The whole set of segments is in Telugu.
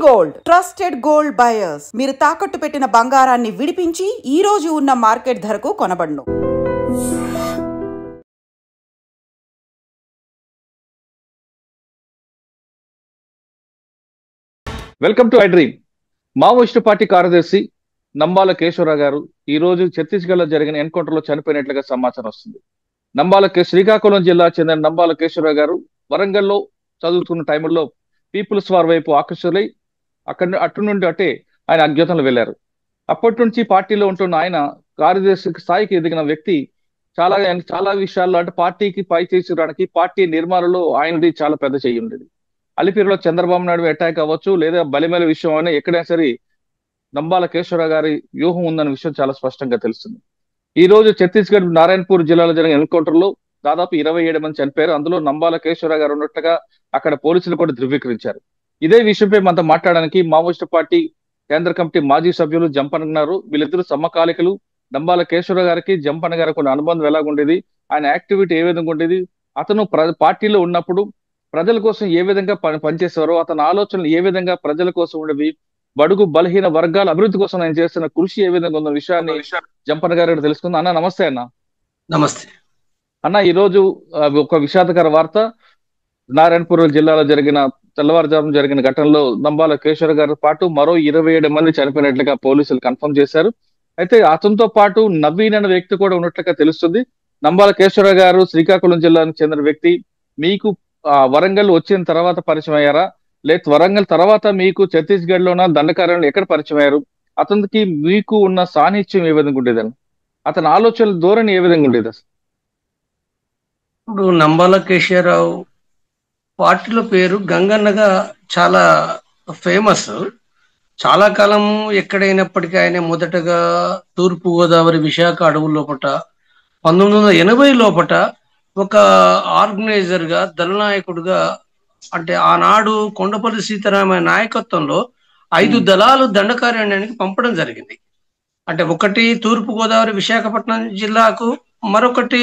Gold trusted gold buyers. మీరు తాకట్టు పెట్టిన బంగారాన్ని విడిపించి ఈ రోజు ఉన్న మార్కెట్ ధరకు కొనబడును. Welcome to I dream. Maoist party కార్యదర్శి నంబాల కేశవరావు గారు ఈ రోజు ఛత్తీస్గఢ్ లో జరిగిన ఎన్కౌంటర్ లో చనిపోయినట్లుగా సమాచారం వస్తుంది. శ్రీకాకుళం జిల్లా చెందిన నంబాల కేశవరావు గారు వరంగల్లో చదువుతున్న టైంలో పీపుల్స్ వార్ వైపు ఆకర్షులై అటు నుండి అటే ఆయన అజ్ఞాతంలో వెళ్లారు. అప్పటి నుంచి పార్టీలో ఉంటున్న ఆయన కార్యదర్శి స్థాయికి ఎదిగిన వ్యక్తి. చాలా విషయాల్లో అంటే పార్టీకి పై చేసడానికి పార్టీ నిర్మాణంలో ఆయనది చాలా పెద్ద చెయ్యి ఉండేది. అలిపిరిలో చంద్రబాబు నాయుడు అటాక్ అవ్వచ్చు, లేదా బలిమేల విషయం అయినా ఎక్కడైనా సరే నంబాల కేశవరావు గారి వ్యూహం ఉందన్న విషయం చాలా స్పష్టంగా తెలుస్తుంది. ఈ రోజు ఛత్తీస్గఢ్ నారాయణపూర్ జిల్లాలో జరిగిన ఎన్కౌంటర్ లో దాదాపు 27 మంది చనిపోయారు. అందులో నంబాల కేశవరావు గారు ఉన్నట్టుగా అక్కడ పోలీసులు కూడా ధృవీకరించారు. ఇదే విషయంపై మనతో మాట్లాడడానికి మావోయిస్టు పార్టీ కేంద్ర కమిటీ మాజీ సభ్యులు జంపన్న ఉన్నారు. వీళ్ళిద్దరూ సమకాలికలు. నంబాల కేశవరావు గారికి జంపన్న గారికి కొన్ని అనుబంధం ఎలాగుండేది, ఆయన యాక్టివిటీ ఏ విధంగా ఉండేది, అతను పార్టీలో ఉన్నప్పుడు ప్రజల కోసం ఏ విధంగా పనిచేసేవారో, అతని ఆలోచనలు ఏ విధంగా ప్రజల కోసం ఉండేవి, బడుగు బలహీన వర్గాల అభివృద్ధి కోసం ఆయన చేస్తున్న కృషి ఏ విధంగా ఉన్న విషయాన్ని జంపన్న గారు తెలుసుకుందాం. అన్న నమస్తే. నమస్తే అన్న, ఈ రోజు ఒక విషాదకర వార్త. నారాయణపూర్ జిల్లాలో తెల్లవారుజామున జరిగిన ఘటనలో నంబాల కేశవరావు గారితో పాటు మరో 27 మంది చనిపోయినట్లుగా పోలీసులు కన్ఫర్మ్ చేశారు. అయితే అతనితో పాటు నవీన్ అనే వ్యక్తి కూడా ఉన్నట్లుగా తెలుస్తుంది. నంబాల కేశవరావు గారు శ్రీకాకుళం జిల్లాకు చెందిన వ్యక్తి. మీకు వరంగల్ వచ్చిన తర్వాత పరిచయం అయ్యారా, లేదా వరంగల్ తర్వాత మీకు ఛత్తీస్గఢ్ లోన దండకార్యంలో ఎక్కడ పరిచయం అయ్యారు? అతనికి మీకు ఉన్న సాన్నిధ్యం ఏ విధంగా ఉండేదని, అతని ఆలోచనల ధోరణి ఏ విధంగా ఉండేది? ఇప్పుడు నంబాల కేశవరావు పార్టీలో పేరు గంగన్నగా చాలా ఫేమస్. చాలా కాలం ఎక్కడైనప్పటికీ ఆయన మొదటగా తూర్పు గోదావరి విశాఖ అడవుల లోపట 1980 లోపట ఒక ఆర్గనైజర్ గా, దళనాయకుడుగా, అంటే ఆనాడు కొండపల్లి సీతారామయ్య నాయకత్వంలో 5 దళాలు దండకారణ్యానికి పంపడం జరిగింది. అంటే ఒకటి తూర్పు గోదావరి విశాఖపట్నం జిల్లాకు, మరొకటి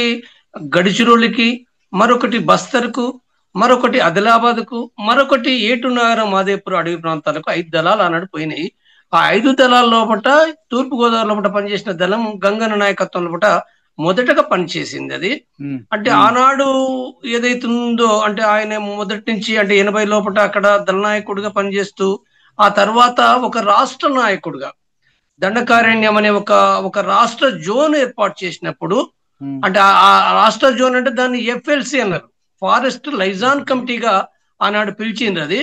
గడిచిరోలికి, మరొకటి బస్తర్కు, మరొకటి ఆదిలాబాద్కు, మరొకటి ఏటునగరం మాదేపురం అడవి ప్రాంతాలకు 5 దళాలు ఆనాడు పోయినాయి. ఆ 5 దళాల లోపట తూర్పు గోదావరి లోపల పనిచేసిన దళం గంగన్న నాయకత్వం లోపల మొదటగా పనిచేసింది. అది అంటే ఆనాడు ఏదైతుందో, అంటే ఆయన మొదటి నుంచి అంటే 80 లోపల అక్కడ దళనాయకుడిగా పనిచేస్తూ, ఆ తర్వాత ఒక రాష్ట్ర నాయకుడిగా దండకారణ్యం అనే ఒక రాష్ట్ర జోన్ ఏర్పాటు చేసినప్పుడు, అంటే ఆ రాష్ట్ర జోన్ అంటే దాన్ని FLC అన్నారు, ఫారెస్ట్ లైజాన్ కమిటీగా ఆనాడు పిలిచింది. అది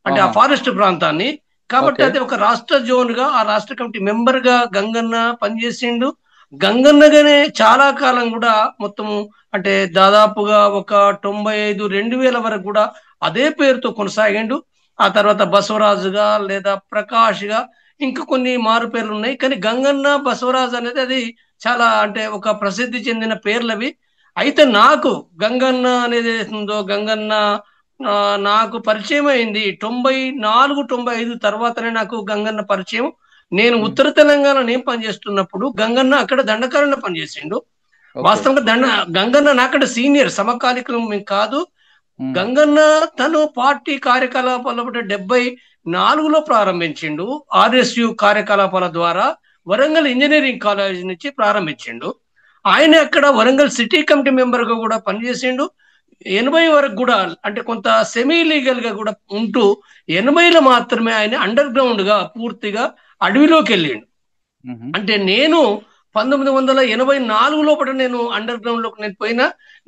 అంటే ఆ ఫారెస్ట్ ప్రాంతాన్ని. కాబట్టి అది ఒక రాష్ట్ర జోన్ గా ఆ రాష్ట్ర కమిటీ మెంబర్ గా గంగన్న పనిచేసిండు. గంగన్నగానే చాలా కాలం కూడా మొత్తము అంటే దాదాపుగా ఒక 95-2000 వరకు కూడా అదే పేరుతో కొనసాగిండు. ఆ తర్వాత బసవరాజుగా లేదా ప్రకాష్ గా ఇంకా కొన్ని మారు పేర్లు ఉన్నాయి. కానీ గంగన్న, బసవరాజు అనేది అది చాలా అంటే ఒక ప్రసిద్ధి చెందిన పేర్లవి. అయితే నాకు గంగన్న అనేది ఉందో, గంగన్న నాకు పరిచయం అయింది 94-95 తర్వాతనే నాకు గంగన్న పరిచయం. నేను ఉత్తర తెలంగాణ నేను పనిచేస్తున్నప్పుడు గంగన్న అక్కడ దండకారణ్య పనిచేసిండు. వాస్తవంగా గంగన్న నాకంటే సీనియర్, సమకాలికం కాదు. గంగన్న తను పార్టీ కార్యకలాపాల 74లో ప్రారంభించిండు. RSU కార్యకలాపాల ద్వారా వరంగల్ ఇంజనీరింగ్ కాలేజ్ నుంచి ప్రారంభించిండు. ఆయన అక్కడ వరంగల్ సిటీ కమిటీ మెంబర్ గా కూడా పనిచేసిండు. 80 వరకు కూడా అంటే కొంత సెమీ లీగల్ గా కూడా ఉంటూ 80లో మాత్రమే ఆయన అండర్ గ్రౌండ్ గా పూర్తిగా అడవిలోకి వెళ్ళిండు. అంటే నేను 1984 లోపల నేను అండర్ గ్రౌండ్ లోకి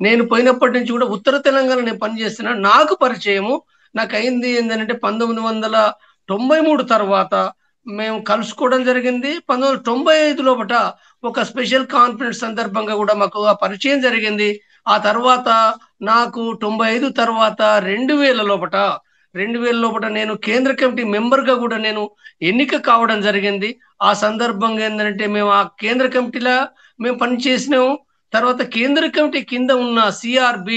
నేను పోయినప్పటి నుంచి కూడా ఉత్తర తెలంగాణ నేను పనిచేస్తున్నా. నాకు పరిచయము నాకు అయింది ఏంటంటే 1993 తర్వాత మేము కలుసుకోవడం జరిగింది. 1995 లోపల ఒక స్పెషల్ కాన్ఫరెన్స్ సందర్భంగా కూడా మాకు ఆ పరిచయం జరిగింది. ఆ తర్వాత నాకు 95 తర్వాత 2000 లోపల నేను కేంద్ర కమిటీ మెంబర్ గా కూడా నేను ఎన్నిక కావడం జరిగింది. ఆ సందర్భంగా ఏంటంటే మేము ఆ కేంద్ర కమిటీలో మేము పనిచేసినాము. తర్వాత కేంద్ర కమిటీ కింద ఉన్న CRB,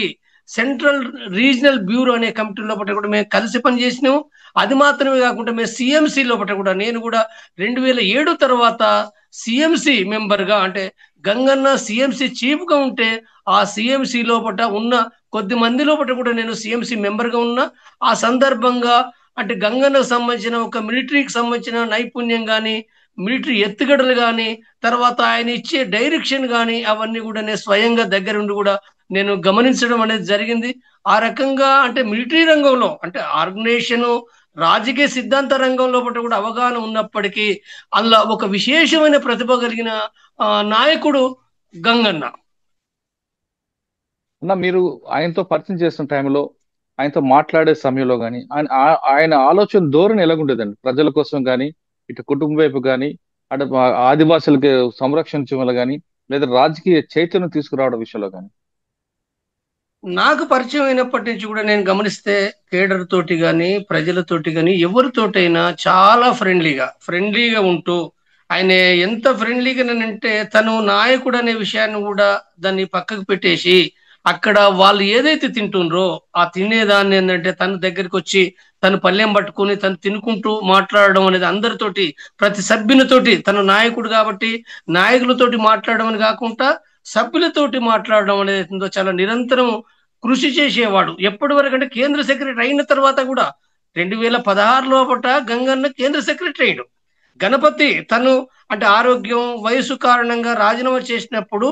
సెంట్రల్ రీజనల్ బ్యూరో అనే కమిటీ లోపల కూడా మేము కలిసి పనిచేసినాము. అది మాత్రమే కాకుండా మేము CMC లోపల కూడా నేను కూడా 2007 తర్వాత CMC మెంబర్ గా, అంటే గంగన్న CMC చీఫ్ గా ఉంటే ఆ CMC లోపల ఉన్న కొద్ది మంది లోపల కూడా నేను CMC మెంబర్ గా ఉన్నా. ఆ సందర్భంగా అంటే గంగన్నకు సంబంధించిన ఒక మిలిటరీకి సంబంధించిన నైపుణ్యం కానీ, మిలిటరీ ఎత్తుగడలు కానీ, తర్వాత ఆయన ఇచ్చే డైరెక్షన్ కానీ అవన్నీ కూడా నేను స్వయంగా దగ్గరుండి కూడా నేను గమనించడం అనేది జరిగింది. ఆ రకంగా అంటే మిలిటరీ రంగంలో అంటే ఆర్గనైజేషన్ రాజకీయ సిద్ధాంత రంగంలో కూడా అవగాహన ఉన్నప్పటికీ అందులో ఒక విశేషమైన ప్రతిభ కలిగిన నాయకుడు గంగన్న. అన్న మీరు ఆయనతో పరిచయం చేసిన టైంలో, ఆయనతో మాట్లాడే సమయంలో కానీ ఆయన ఆలోచన ధోరణి ఎలాగుండేదండి? ప్రజల కోసం కానీ, ఇటు కుటుంబం వైపు కానీ, అటు ఆదివాసులకి సంరక్షించడం కానీ, లేదా రాజకీయ చైతన్యం తీసుకురావడం విషయంలో కానీ? నాకు పరిచయం అయినప్పటి నుంచి కూడా నేను గమనిస్తే కేడర్ తోటి కానీ, ప్రజలతోటి కానీ, ఎవరితోటైనా చాలా ఫ్రెండ్లీగా ఉంటూ ఆయన ఎంత ఫ్రెండ్లీగానంటే తను నాయకుడు అనే విషయాన్ని కూడా దాన్ని పక్కకు పెట్టేసి అక్కడ వాళ్ళు ఏదైతే తింటుండ్రో ఆ తినేదాన్ని ఏంటంటే తన దగ్గరికి వచ్చి తను పళ్ళెం పట్టుకుని తను తినుకుంటూ మాట్లాడడం అనేది అందరితోటి ప్రతి సభ్యునితోటి తన నాయకుడు కాబట్టి నాయకులతోటి మాట్లాడడం అని కాకుండా సభ్యులతోటి మాట్లాడడం అనేది చాలా నిరంతరం కృషి చేసేవాడు. ఎప్పటి వరకు అంటే కేంద్ర సెక్రటరీ అయిన తర్వాత కూడా 2016 లోపట గంగన్న కేంద్ర సెక్రటరీ అయ్యాడు. గణపతి తను అంటే ఆరోగ్యం వయసు కారణంగా రాజీనామా చేసినప్పుడు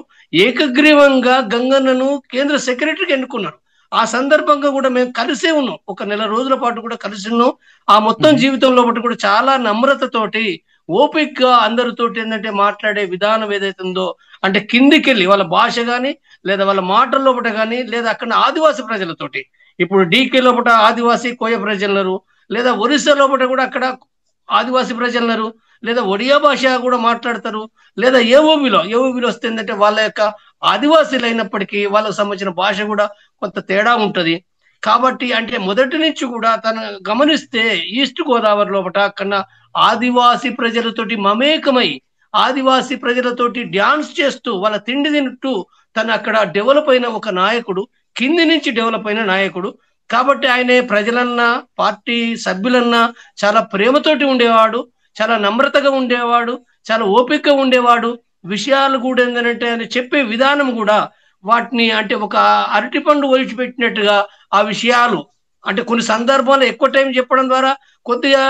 ఏకగ్రీవంగా గంగన్నను కేంద్ర సెక్రటరీకి ఎన్నుకున్నారు. ఆ సందర్భంగా కూడా మేము కలిసే ఉన్నాం, ఒక నెల రోజుల పాటు కూడా కలిసి ఉన్నాం. ఆ మొత్తం జీవితంలో కూడా చాలా నమ్రతతోటి ఓపికగా అందరితోటి ఏంటంటే మాట్లాడే విధానం ఏదైతే ఉందో అంటే కిందికెళ్ళి వాళ్ళ భాష కానీ లేదా వాళ్ళ మాటల లోపట కానీ లేదా అక్కడ ఆదివాసీ ప్రజలతోటి ఇప్పుడు డీకే లోపట ఆదివాసీ కోయ ప్రజలున్నారు, లేదా ఒరిస్సా లోపట కూడా అక్కడ ఆదివాసీ ప్రజలున్నారు, లేదా ఒడియా భాష కూడా మాట్లాడతారు, లేదా ఏఓబిలో వస్తే ఏంటంటే వాళ్ళ యొక్క ఆదివాసీలు అయినప్పటికీ వాళ్ళకు సంబంధించిన భాష కూడా కొంత తేడా ఉంటది. కాబట్టి అంటే మొదటి నుంచి కూడా తను గమనిస్తే ఈస్ట్ గోదావరి లోపట కన్నా ఆదివాసీ ప్రజలతోటి మమేకమై ఆదివాసీ ప్రజలతోటి డ్యాన్స్ చేస్తూ వాళ్ళ తిండి తింటూ తను అక్కడ డెవలప్ అయిన ఒక నాయకుడు, కింది నుంచి డెవలప్ అయిన నాయకుడు. కాబట్టి ఆయన ప్రజలన్నా పార్టీ సభ్యులన్నా చాలా ప్రేమతోటి ఉండేవాడు, చాలా నమ్రతగా ఉండేవాడు, చాలా ఓపికగా ఉండేవాడు. విషయాలు కూడా ఏంటంటే ఆయన చెప్పే విధానం కూడా వాటిని అంటే ఒక అరటి పండు ఒలిచిపెట్టినట్టుగా ఆ విషయాలు అంటే కొన్ని సందర్భాల్లో ఎక్కువ టైం చెప్పడం ద్వారా కొద్దిగా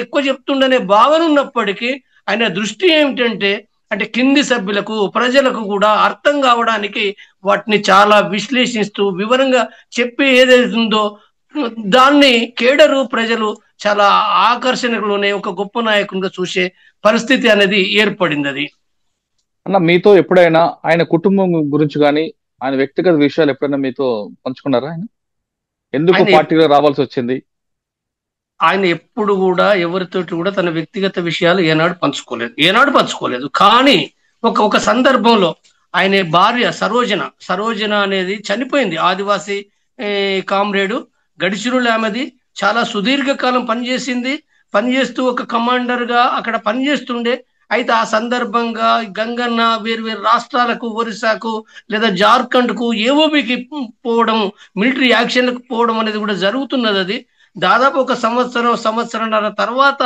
ఎక్కువ చెప్తుండనే భావన ఉన్నప్పటికీ ఆయన దృష్టి ఏమిటంటే అంటే కింది సభ్యులకు ప్రజలకు కూడా అర్థం కావడానికి వాటిని చాలా విశ్లేషిస్తూ వివరంగా చెప్పి ఏదైతే ఉందో దాన్ని కేడరు ప్రజలు చాలా ఆకర్షణలోనే ఒక గొప్ప నాయకునిగా చూసే పరిస్థితి అనేది ఏర్పడింది. అది అన్న మీతో ఎప్పుడైనా ఆయన కుటుంబం గురించి కానీ ఆయన వ్యక్తిగత విషయాలు ఎప్పుడైనా మీతో పంచుకున్నారా? ఆయన ఎందుకు పార్టీలో రావాల్సి వచ్చింది? ఆయన ఎప్పుడు కూడా ఎవరితోటి కూడా తన వ్యక్తిగత విషయాలు ఏనాడు పంచుకోలేదు. కానీ ఒక సందర్భంలో ఆయన భార్య సరోజన అనేది చనిపోయింది. ఆదివాసీ కామ్రేడు గడిచిరులు ఆమెది. చాలా సుదీర్ఘకాలం పనిచేస్తూ ఒక కమాండర్ గా అక్కడ పనిచేస్తుండే. అయితే ఆ సందర్భంగా గంగన్న వేరు రాష్ట్రాలకు ఒరిస్సాకు లేదా జార్ఖండ్ కు ఏఓబికి పోవడం మిలిటరీ యాక్షన్లకు పోవడం అనేది కూడా జరుగుతున్నది. అది దాదాపు ఒక సంవత్సరంన్నర తర్వాత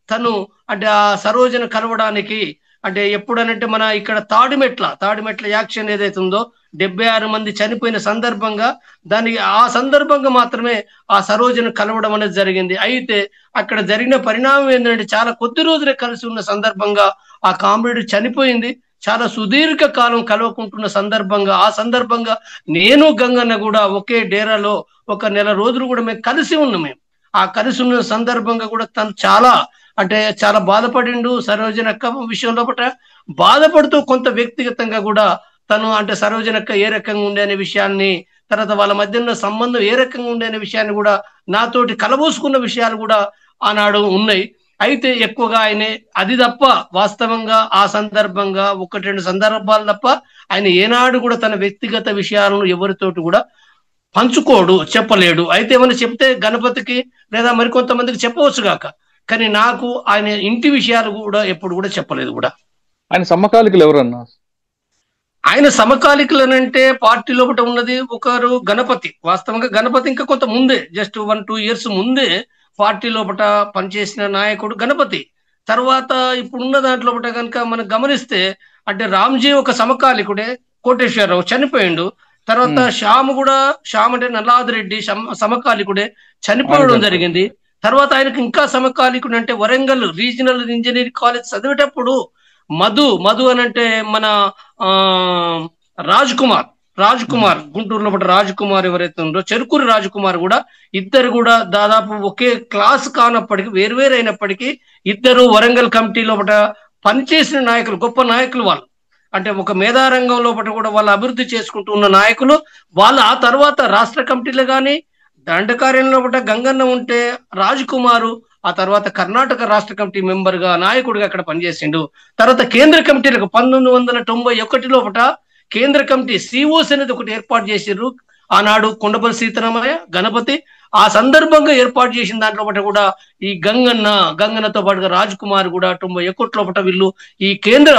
తను అంటే ఆ సరోజన కలవడానికి అంటే ఎప్పుడనంటే మన ఇక్కడ తాడిమెట్ల యాక్షన్ ఏదైతే ఉందో 76 మంది చనిపోయిన సందర్భంగా ఆ సందర్భంగా మాత్రమే ఆ సరోజన కలవడం అనేది జరిగింది. అయితే అక్కడ జరిగిన పరిణామం ఏంటంటే చాలా కొద్ది రోజులే కలిసి ఉన్న సందర్భంగా ఆ కామ్రేడ్ చనిపోయింది. చాలా సుదీర్ఘ కాలం కలవకుంటున్న సందర్భంగా నేను గంగన్న కూడా ఒకే డేరాలో ఒక నెల రోజులు కూడా మేము కలిసి ఉన్నాం. ఆ కలిసి ఉన్న సందర్భంగా కూడా తను చాలా బాధపడిండు. సరోజనక్క విషయంలో బాధపడుతూ కొంత వ్యక్తిగతంగా కూడా తను అంటే సరోజనక్క ఏ రకంగా ఉండే అనే విషయాన్ని, తర్వాత వాళ్ళ మధ్యలో సంబంధం ఏ రకంగా ఉండే అనే విషయాన్ని కూడా నాతోటి కలబోసుకున్న విషయాలు కూడా ఆనాడు ఉన్నాయి. అయితే ఎక్కువగా ఆయన అది తప్ప వాస్తవంగా ఆ సందర్భంగా 1-2 సందర్భాలు తప్ప ఆయన ఏనాడు కూడా తన వ్యక్తిగత విషయాలను ఎవరితోటి కూడా పంచుకోడు, చెప్పలేడు. అయితే ఏమైనా చెప్తే గణపతికి లేదా మరికొంతమందికి చెప్పవచ్చు కాక, కానీ నాకు ఆయన ఇంటి విషయాలు కూడా ఎప్పుడు కూడా చెప్పలేదు కూడా. ఆయన సమకాలికులు ఎవరన్నా? ఆయన సమకాలికులు అంటే పార్టీ లోపల ఉన్నది ఒకరు గణపతి. వాస్తవంగా గణపతి ఇంకా కొంత ముందే జస్ట్ 1-2 ఇయర్స్ ముందే పార్టీ లోపల పనిచేసిన నాయకుడు గణపతి. తర్వాత ఇప్పుడున్న దాంట్లో కనుక మనం గమనిస్తే అంటే రామ్జీ ఒక సమకాలికుడే, కోటేశ్వరరావు చనిపోయిండు. తర్వాత శ్యామ్ అంటే నల్లాది రెడ్డి సమకాలికుడే చనిపోవడం జరిగింది. తర్వాత ఆయనకు ఇంకా సమకాలీకుడు అంటే వరంగల్ రీజనల్ ఇంజనీరింగ్ కాలేజ్ చదివేటప్పుడు మధు అని అంటే మన రాజ్ కుమార్ గుంటూరులో రాజ్ కుమార్ ఎవరైతే ఉందో చెరుకూరి రాజ్ కుమార్ కూడా ఇద్దరు కూడా దాదాపు ఒకే క్లాస్ కానప్పటికీ వేరువేరు అయినప్పటికీ ఇద్దరు వరంగల్ కమిటీలో పనిచేసిన నాయకులు, గొప్ప నాయకులు వాళ్ళు. అంటే ఒక మేధారంగం లోపల కూడా వాళ్ళు అభివృద్ధి చేసుకుంటూ ఉన్న నాయకులు వాళ్ళు. ఆ తర్వాత రాష్ట్ర కమిటీలు కానీ దండకార్యంలో గంగన్న ఉంటే రాజ్ కుమారు ఆ తర్వాత కర్ణాటక రాష్ట్ర కమిటీ మెంబర్ గా నాయకుడిగా అక్కడ పనిచేసిండు. తర్వాత కేంద్ర కమిటీలకు 1991 కేంద్ర కమిటీ సిఓస్ అనేది ఒకటి ఏర్పాటు చేసిర్రు. ఆనాడు కొండపల్లి సీతారామయ్య, గణపతి ఆ సందర్భంగా ఏర్పాటు చేసిన దాంట్లో కూడా ఈ గంగన్నతో పాటుగా రాజ్ కుమార్ కూడా 91 వీళ్ళు ఈ కేంద్ర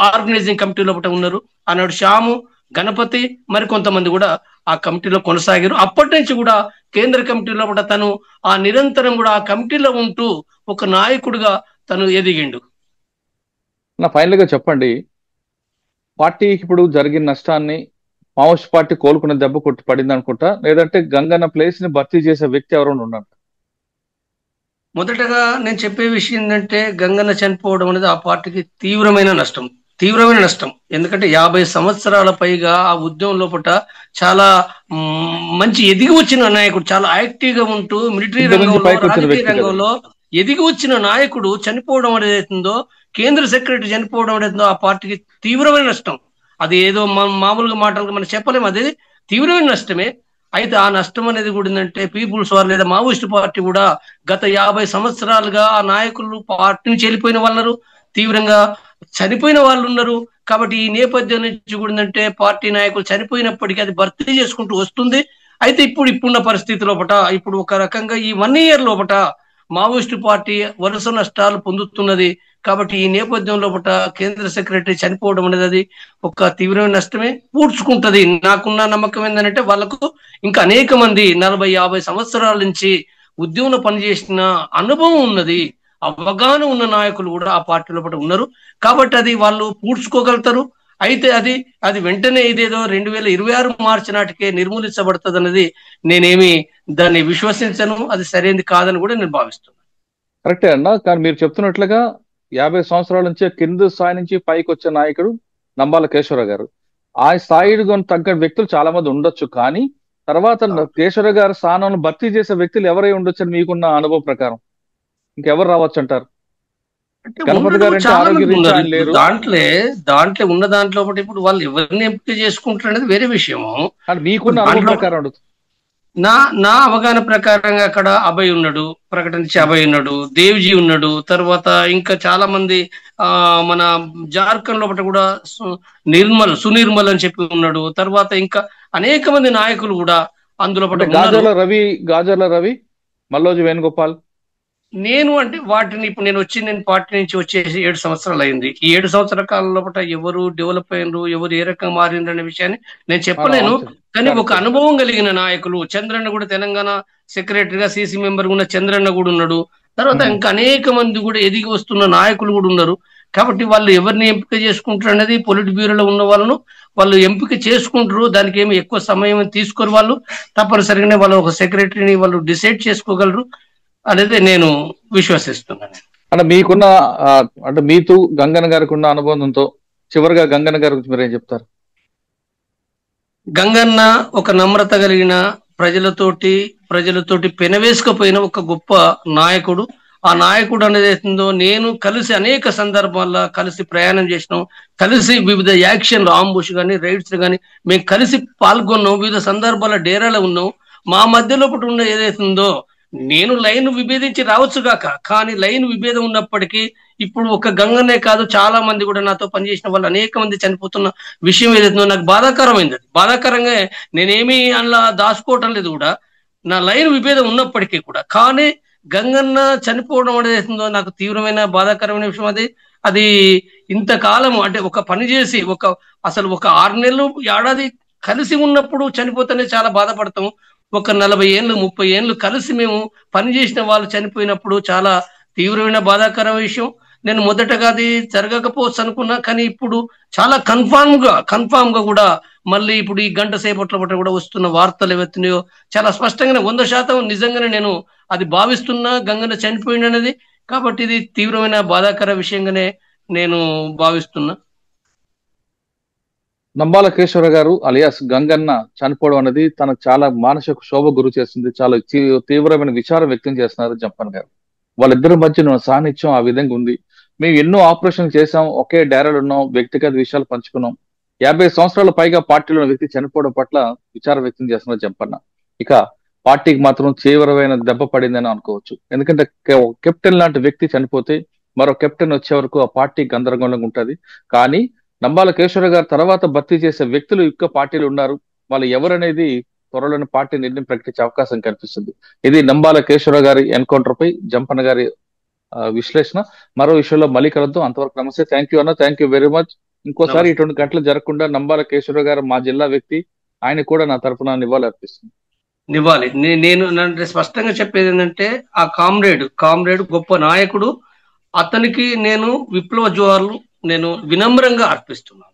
ఆర్గనైజింగ్ కమిటీలో ఉన్నారు. ఆనాడు శ్యాము, గణపతి మరి కొంతమంది కూడా ఆ కమిటీలో కొనసాగారు. అప్పటి నుంచి కూడా కేంద్ర కమిటీలో తను ఆ నిరంతరం కూడా ఆ కమిటీలో ఉంటూ ఒక నాయకుడిగా తను ఎదిగిండు. ఫైనల్ గా చెప్పండి, పార్టీకి ఇప్పుడు జరిగిన నష్టాన్ని మావోయిస్ట్ పార్టీ కోలుకున్న దెబ్బ కొట్టి పడింది అనుకుంటా, లేదంటే గంగన్న ప్లేస్ ని భర్తీ చేసే వ్యక్తి ఎవరైనా ఉన్నారు? మొదటగా నేను చెప్పే విషయం ఏంటంటే గంగన్న చనిపోవడం అనేది ఆ పార్టీకి తీవ్రమైన నష్టం. ఎందుకంటే 50 సంవత్సరాల పైగా ఆ ఉద్యమం లోపల చాలా మంచి ఎదిగి వచ్చిన నాయకుడు, చాలా యాక్టివ్ గా ఉంటూ మిలిటరీ రంగంలో, రాజకీయ రంగంలో ఎదిగి వచ్చిన నాయకుడు చనిపోవడం అనేది కేంద్ర సెక్రటరీ చనిపోవడం అనేది ఆ పార్టీకి తీవ్రమైన నష్టం. అది ఏదో మామూలుగా మాటలుగా మనం చెప్పలేము, అది తీవ్రమైన నష్టమే. అయితే ఆ నష్టం అనేది కూడా ఏంటంటే పీపుల్స్ వార్ లేదా మావోయిస్ట్ పార్టీ కూడా గత 50 సంవత్సరాలుగా ఆ నాయకులు పార్టీ నుంచి వెళ్ళిపోయిన వాళ్ళు తీవ్రంగా చనిపోయిన వాళ్ళు ఉన్నారు. కాబట్టి ఈ నేపథ్యం నుంచి కూడా ఏంటంటే పార్టీ నాయకులు చనిపోయినప్పటికీ అది భర్తీ చేసుకుంటూ వస్తుంది. అయితే ఇప్పుడున్న పరిస్థితి లోపల ఇప్పుడు ఒక రకంగా ఈ 1 year లోపల మావోయిస్టు పార్టీ వరుస నష్టాలు పొందుతున్నది. కాబట్టి ఈ నేపథ్యం లోపల కేంద్ర సెక్రటరీ చనిపోవడం అనేది అది ఒక తీవ్రమైన నష్టమే పూడ్చుకుంటది. నాకున్న నమ్మకం ఏంటంటే వాళ్ళకు ఇంకా అనేక మంది 40-50 సంవత్సరాల నుంచి ఉద్యమంలో పనిచేసిన అనుభవం ఉన్నది, అవగాహన ఉన్న నాయకులు కూడా ఆ పార్టీ లోపల ఉన్నారు. కాబట్టి అది వాళ్ళు పూడ్చుకోగలుగుతారు. అయితే అది వెంటనే ఇదేదో 2026 మార్చి నాటికే నిర్మూలించబడుతుంది అన్నది నేనేమి దాన్ని విశ్వసించను, అది సరైనది కాదని కూడా నేను భావిస్తున్నాను. కరెక్టే అన్న, కానీ మీరు చెప్తున్నట్లుగా 50 సంవత్సరాల నుంచి కింద స్థాయి నుంచి పైకి వచ్చే నాయకుడు నంబాల కేశవరావు గారు. ఆ స్థాయికి తగ్గ వ్యక్తులు చాలా మంది ఉండొచ్చు, కానీ తర్వాత కేశవరావు గారి స్థానాన్ని భర్తీ చేసే వ్యక్తులు ఎవరై ఉండొచ్చు అని మీకున్న అనుభవం ప్రకారం ఇంకెవరు రావచ్చు అంటారు? గణపతి గారు అంటే ఆరోగ్య రీత్యా లేరు, దాంట్లో ఉన్న దాంట్లో ఇప్పుడు వాళ్ళు ఎవరిని ఎంపిక చేసుకుంటారు అనేది వేరే విషయము. మీకున్న అనుభవం ప్రకారం అడుగుతుంది. నా అవగాహన ప్రకారంగా అక్కడ అభయ్ ఉన్నాడు, ప్రకటించి అభయ్ ఉన్నాడు, దేవ్జీ ఉన్నాడు, తర్వాత ఇంకా చాలా మంది మన జార్ఖండ్ లోపల కూడా సునిర్మల్ అని చెప్పి ఉన్నాడు. తర్వాత ఇంకా అనేక మంది నాయకులు కూడా అందులో గాజర్ల రవి, మల్లోజు వేణుగోపాల్. నేను అంటే వాటిని ఇప్పుడు నేను పార్టీ నుంచి వచ్చేసి 7 సంవత్సరాలు అయింది. ఈ 7 సంవత్సరాల కాలం లోపల ఎవరు డెవలప్ అయినరు, ఎవరు ఏ రకంగా మారిండ్రు అనే విషయాన్ని నేను చెప్పలేను. కానీ ఒక అనుభవం కలిగిన నాయకులు చంద్రన్న కూడా తెలంగాణ సెక్రటరీగా సిసి మెంబర్ ఉన్న చంద్రన్న కూడా ఉన్నాడు. తర్వాత ఇంకా అనేక మంది కూడా ఎదిగి వస్తున్న నాయకులు కూడా ఉన్నారు. కాబట్టి వాళ్ళు ఎవరిని ఎంపిక చేసుకుంటారు అనేది పొలిట్ బ్యూరోలో ఉన్న వాళ్ళు ఎంపిక చేసుకుంటారు. దానికి ఏమి ఎక్కువ సమయం తీసుకోరు. వాళ్ళు తప్పనిసరిగానే వాళ్ళు ఒక సెక్రటరీని వాళ్ళు డిసైడ్ చేసుకోగలరు అనేది నేను విశ్వసిస్తున్నాను. అంటే మీకున్న అంటే మీతో గంగన్న గారికి ఉన్న అనుబంధంతో చివరిగా గంగన్న గారి గురించి మీరు ఏం చెప్తారు? గంగన్న ఒక నమ్రత కలిగిన ప్రజలతోటి పెనవేసుకపోయిన ఒక గొప్ప నాయకుడు. ఆ నాయకుడు అనేది ఏందో నేను కలిసి అనేక సందర్భాల్లో కలిసి ప్రయాణం చేసినాం, కలిసి వివిధ యాక్షన్లు ఆంబుష్ కానీ రైడ్స్ కానీ మేము కలిసి పాల్గొన్నాం, వివిధ సందర్భాల్లో డేరాలో ఉన్నాం. మా మధ్యలో ఉన్న ఏదైతుందో నేను లైన్ విభేదించి రావచ్చుగాక, కానీ లైన్ విభేదం ఉన్నప్పటికీ ఇప్పుడు ఒక గంగన్నే కాదు చాలా మంది కూడా నాతో పనిచేసిన వాళ్ళు అనేక మంది చనిపోతున్న విషయం ఏదైతుందో నాకు బాధాకరమైంది. బాధాకరంగా నేనేమి అలా దాచుకోవటం లేదు కూడా, నా లైన్ విభేదం ఉన్నప్పటికీ కూడా. కానీ గంగన్న చనిపోవడం అనేది నాకు తీవ్రమైన బాధాకరమైన విషయం. అది ఇంతకాలం అంటే ఒక పని చేసి అసలు ఒక 6 నెలలు ఏడాది కలిసి ఉన్నప్పుడు చనిపోతేనే చాలా బాధపడతాం. ఒక 40 ఏళ్ళు 30 ఏళ్ళు కలిసి మేము పనిచేసిన వాళ్ళు చనిపోయినప్పుడు చాలా తీవ్రమైన బాధాకర విషయం. నేను మొదటగా అది జరగకపోవచ్చు అనుకున్నా, కానీ ఇప్పుడు చాలా కన్ఫామ్ గా కూడా మళ్ళీ ఇప్పుడు ఈ గంట సేపట్ల పట్ల కూడా వస్తున్న వార్తలు ఏవైతున్నాయో చాలా స్పష్టంగానే 100% నిజంగానే నేను అది భావిస్తున్నా గంగన్న చనిపోయిందనేది. కాబట్టి ఇది తీవ్రమైన బాధాకర విషయంగానే నేను భావిస్తున్నా. నంబాల కేశవర గారు అలియాస్ గంగన్న చనిపోవడం అనేది తనకు చాలా మానసిక శోభ గురి చేస్తుంది. చాలా తీవ్రమైన విచారం వ్యక్తం చేస్తున్నారు జంపన్ గారు. వాళ్ళిద్దరి మధ్య సాన్నిధ్యం ఆ విధంగా ఉంది. మేము ఎన్నో ఆపరేషన్ చేసాం, ఒకే డైరాలు ఉన్నాం, వ్యక్తిగత విషయాలు పంచుకున్నాం. 50 సంవత్సరాల పైగా పార్టీలో ఉన్న వ్యక్తి చనిపోవడం పట్ల విచారం వ్యక్తం చేస్తున్నారు జంపన్న. ఇక పార్టీకి మాత్రం తీవ్రమైన దెబ్బ పడిందని అనుకోవచ్చు. ఎందుకంటే కెప్టెన్ లాంటి వ్యక్తి చనిపోతే మరో కెప్టెన్ వచ్చే వరకు ఆ పార్టీ గందరగోళంగా ఉంటది. కానీ నంబాల కేశవర గారు తర్వాత భర్తీ చేసే వ్యక్తులు ఇంకా పార్టీలు ఉన్నారు. వాళ్ళు ఎవరనేది త్వరలోని పార్టీ నిర్ణయం ప్రకటించే అవకాశం కనిపిస్తుంది. ఇది నంబాల కేశవర గారి ఎన్కౌంటర్ పై జంపన్న గారి విశ్లేషణ. మరో విషయంలో మళ్ళీ కలుద్దాం. అంతవరకు నమస్తే. థ్యాంక్ యూ అన్న, థ్యాంక్ యూ వెరీ మచ్. ఇంకోసారి ఇటువంటి గంటలు జరగకుండా నంబాల కేశవర గారు మా జిల్లా వ్యక్తి, ఆయన కూడా నా తరఫున నివాళి అర్పిస్తుంది. నేను స్పష్టంగా చెప్పేది ఏంటంటే ఆ కామ్రేడ్ గొప్ప నాయకుడు, అతనికి నేను విప్లవ జోహార్లు నేను వినమ్రంగా అర్పిస్తున్నాను.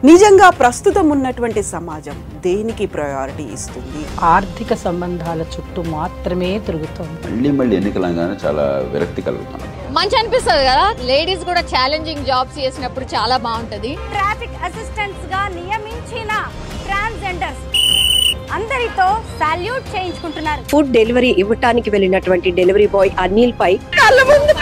నిజంగా ప్రస్తుతం ఉన్నటువంటి సమాజం దేనికి ప్రయారిటీ ఇస్తుంది? ఆర్థిక సంబంధాల చుట్టూ మాత్రమే తిరుగుతుంది. మళ్ళీ ఎన్నికలంగానే చాలా విరక్తి కలుగుతాను. మంచి అనిపిస్తుంది కదా, లేడీస్ కూడా ఛాలెంజింగ్ జాబ్స్ చేసినప్పుడు చాలా బాగుంటది. ట్రాఫిక్ అసిస్టెంట్స్ గా నియమించిన ట్రాన్స్జెండర్స్ అందరితో సాల్యూట్ చేయించుకుంటున్నారు. ఫుడ్ డెలివరీ ఇవ్వటానికి వెళ్ళినటువంటి డెలివరీ బాయ్ అనిల్ పై కళ్ళ ముందు